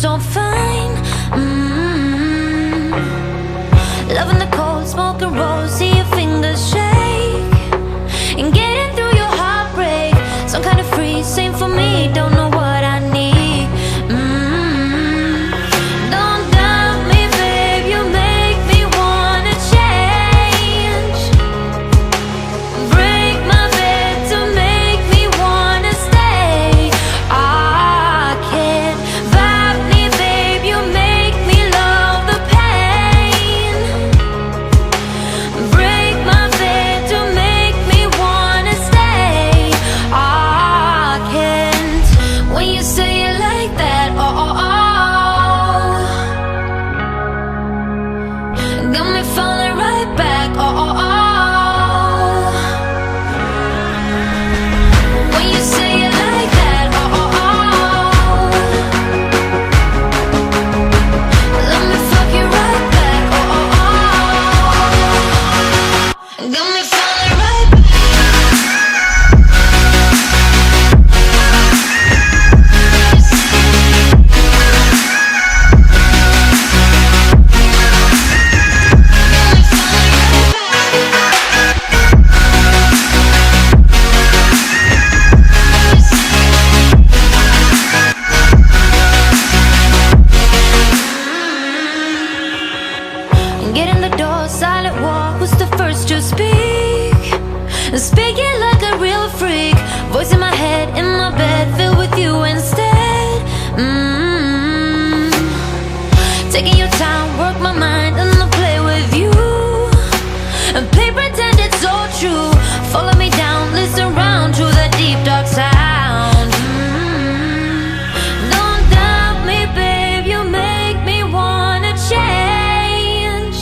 so fine. Loving the cold, smoking rolls, see your fingers shake, and getting through your heartbreak. Some kind of free, same for me, don't know what I need. Don't doubt me, babe, you make me wanna change. Break my bed to make me wanna stay. I can't vibe me, babe, you make me love the pain. Break my bed to make me wanna stay. I can't. When you say it like that, got me falling right back, when you say it like that, let me fuck you right back, got me falling right back. Get in the door, silent walk, who's the first to speak? Speaking like a real freak, voice in my head, in my bed, filled with you instead. Taking your time, work my mind, and I'll play with you, and play pretend it's all true. Follow me down, listen round to the deep dark sound. Don't doubt me, babe, you make me wanna change.